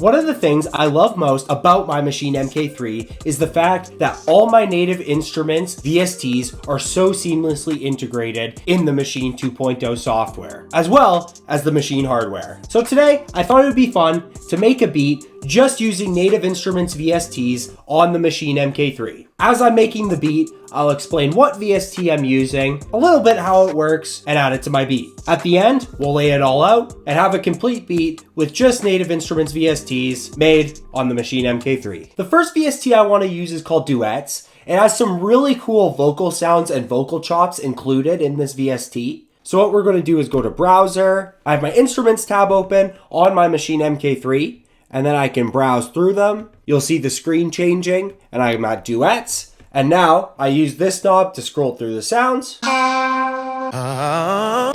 One of the things I love most about my Maschine MK3 is the fact that all my native instruments, VSTs, are so seamlessly integrated in the Maschine 2.0 software, as well as the Maschine hardware. So today, I thought it would be fun to make a beat just using native instruments VSTs on the Maschine MK3. As I'm making the beat, I'll explain what VST I'm using, a little bit how it works, and add it to my beat. At the end, we'll lay it all out and have a complete beat with just native instruments VSTs made on the Maschine MK3. The first VST I want to use is called Duets. It has some really cool vocal sounds and vocal chops included in this VST. So what we're going to do is go to Browser. I have my Instruments tab open on my Maschine MK3, and then I can browse through them. You'll see the screen changing, and I'm at Duets. And now I use this knob to scroll through the sounds. I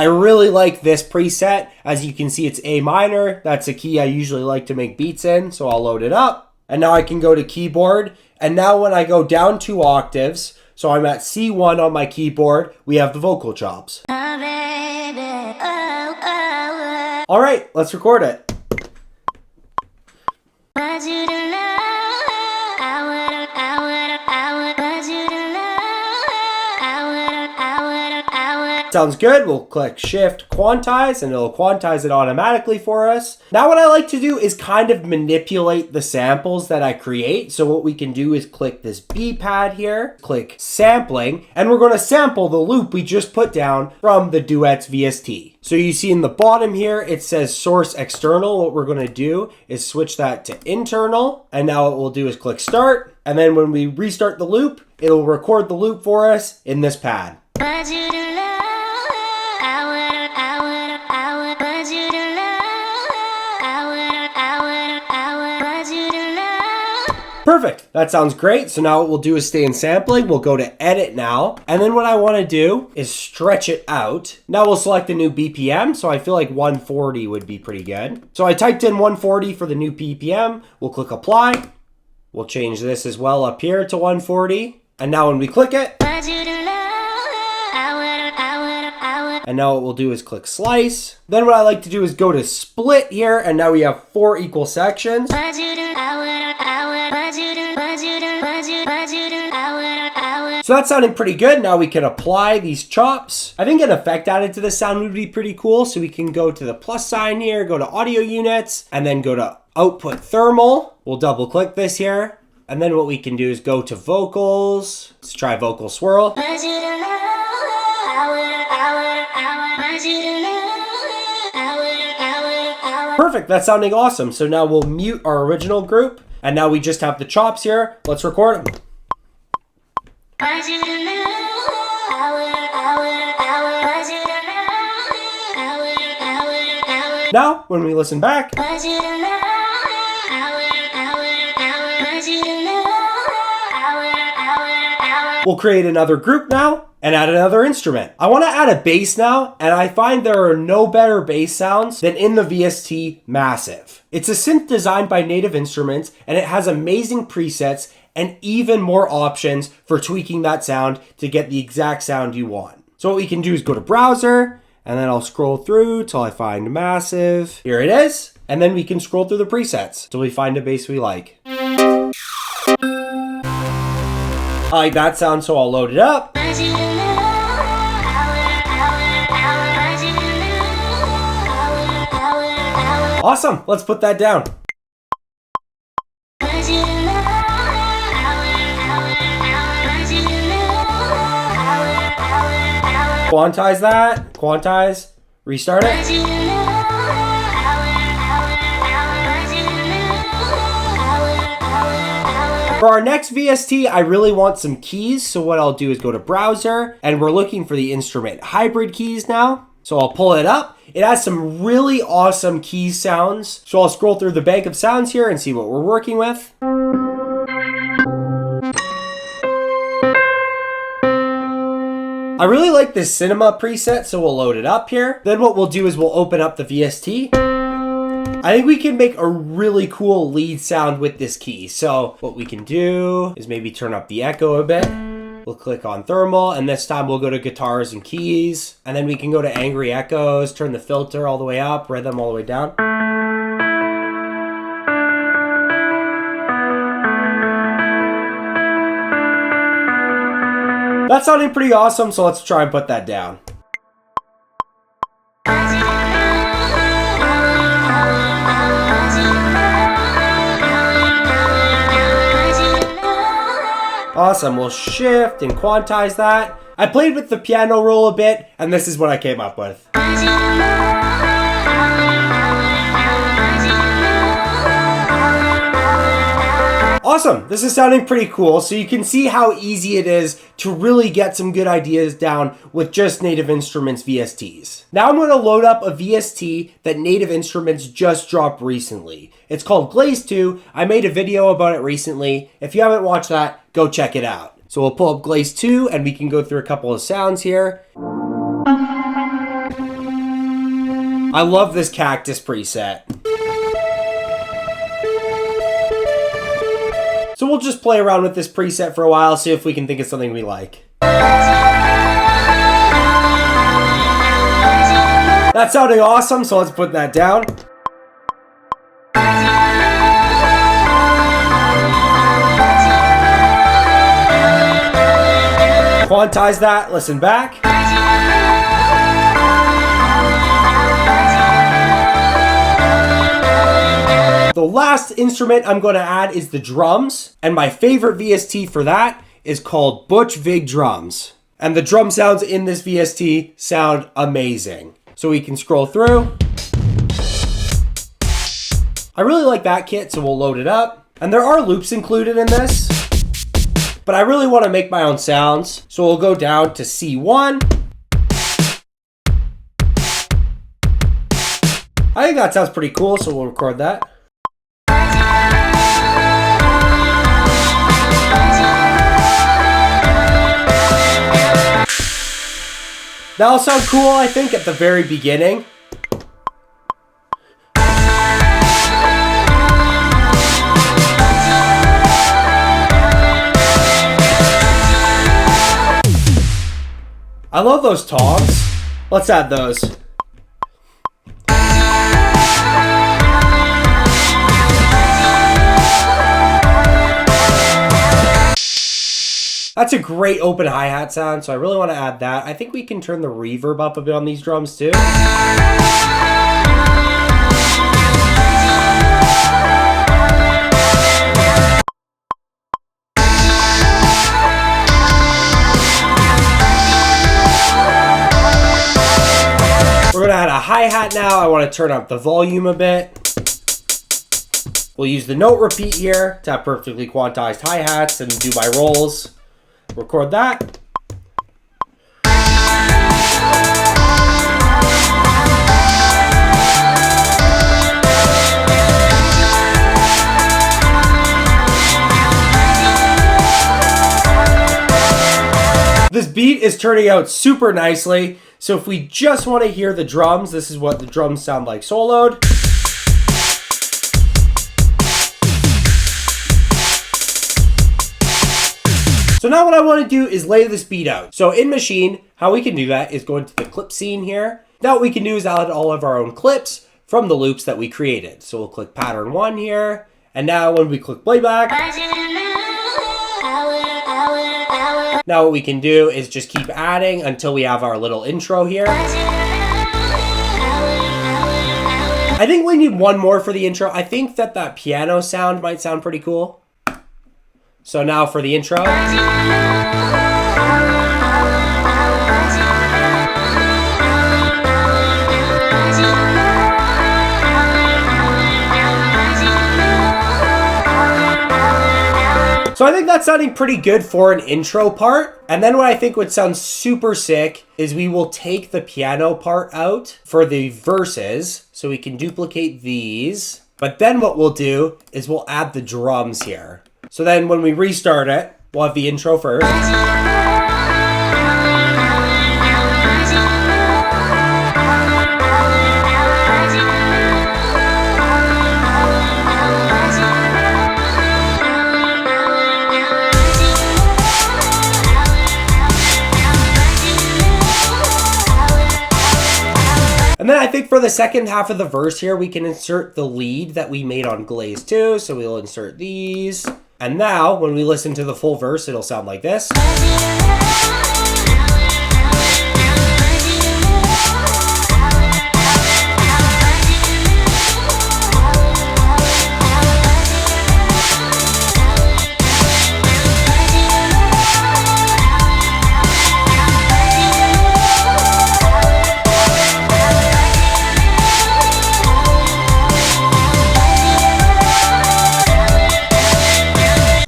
really like this preset. As you can see, it's A minor. That's a key I usually like to make beats in, so I'll load it up. And now I can go to keyboard. And now when I go down 2 octaves, so I'm at C1 on my keyboard, we have the vocal chops. All right, let's record it. Sounds good. We'll click Shift Quantize and it'll quantize it automatically for us. Now what I like to do is kind of manipulate the samples that I create. So what we can do is click this B pad here, click Sampling, and we're going to sample the loop we just put down from the Duets VST. So you see in the bottom here, it says Source External. What we're going to do is switch that to Internal. And now what we'll do is click Start. And then when we restart the loop, it'll record the loop for us in this pad. Perfect. That sounds great. So now what we'll do is stay in sampling. We'll go to edit now. And then what I want to do is stretch it out. Now we'll select a new BPM. So I feel like 140 would be pretty good. So I typed in 140 for the new BPM. We'll click apply. We'll change this as well up here to 140. And now when we click it, and now what we'll do is click slice. Then what I like to do is go to split here. And now we have 4 equal sections. So that's sounding pretty good. Now we can apply these chops. I think an effect added to the sound would be pretty cool. So we can go to the plus sign here, go to audio units, and then go to output thermal. We'll double click this here. And then what we can do is go to vocals. Let's try vocal swirl. Perfect, that's sounding awesome. So now we'll mute our original group. And now we just have the chops here. Let's record them. Now, when we listen back, we'll create another group now and add another instrument. I want to add a bass now, and I find there are no better bass sounds than in the VST Massive. It's a synth designed by Native Instruments, and it has amazing presets and even more options for tweaking that sound to get the exact sound you want. So what we can do is go to Browser, and then I'll scroll through till I find Massive. Here it is. And then we can scroll through the presets till we find a bass we like. I like that sound, so I'll load it up. Awesome, let's put that down. Quantize that, quantize, restart it. For our next VST, I really want some keys. So what I'll do is go to Browser, and we're looking for the instrument hybrid keys now. So I'll pull it up. It has some really awesome key sounds. So I'll scroll through the bank of sounds here and see what we're working with. I really like this cinema preset, so we'll load it up here. Then what we'll do is we'll open up the VST. I think we can make a really cool lead sound with this key. So what we can do is maybe turn up the echo a bit. We'll click on thermal, and this time we'll go to guitars and keys, and then we can go to angry echoes, turn the filter all the way up, rhythm all the way down. That's sounding pretty awesome, so let's try and put that down. Awesome, we'll shift and quantize that. I played with the piano roll a bit, and this is what I came up with. Awesome, this is sounding pretty cool, so you can see how easy it is to really get some good ideas down with just Native Instruments VSTs. Now I'm going to load up a VST that Native Instruments just dropped recently. It's called Glaze 2. I made a video about it recently. If you haven't watched that, go check it out. So we'll pull up Glaze 2 and we can go through a couple of sounds here. I love this cactus preset. So we'll just play around with this preset for a while, see if we can think of something we like. That's sounding awesome, so let's put that down. Quantize that, listen back. The last instrument I'm going to add is the drums, and my favorite VST for that is called Butch Vig Drums. And the drum sounds in this VST sound amazing. So we can scroll through. I really like that kit, so we'll load it up. And there are loops included in this, but I really want to make my own sounds. So we'll go down to C1. I think that sounds pretty cool, so we'll record that. That'll sound cool, I think, at the very beginning. I love those toms. Let's add those. That's a great open hi-hat sound, so I really want to add that. I think we can turn the reverb up a bit on these drums too. We're going to add a hi-hat now. I want to turn up the volume a bit. We'll use the note repeat here to have perfectly quantized hi-hats and do my rolls. Record that. This beat is turning out super nicely. So if we just want to hear the drums, this is what the drums sound like soloed. So now what I want to do is lay this beat out. So in Maschine, how we can do that is go into the clip scene here. Now what we can do is add all of our own clips from the loops that we created. So we'll click pattern 1 here. And now when we click playback, now what we can do is just keep adding until we have our little intro here. I think we need one more for the intro. I think that piano sound might sound pretty cool. So now for the intro. So I think that's sounding pretty good for an intro part. And then what I think would sound super sick is we will take the piano part out for the verses. So we can duplicate these. But then what we'll do is we'll add the drums here. So then when we restart it, we'll have the intro first. for the second half of the verse here, we can insert the lead that we made on Glaze too. So we'll insert these. And now when we listen to the full verse, it'll sound like this.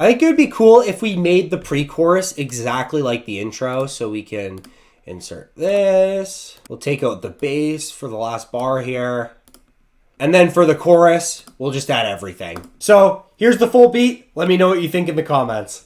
I think it would be cool if we made the pre-chorus exactly like the intro, so we can insert this. We'll take out the bass for the last bar here. And then for the chorus, we'll just add everything. So here's the full beat. Let me know what you think in the comments.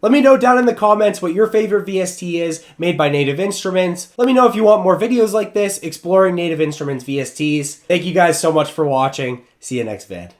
Let me know down in the comments what your favorite VST is made by Native Instruments. Let me know if you want more videos like this, exploring Native Instruments VSTs. Thank you guys so much for watching. See you next vid.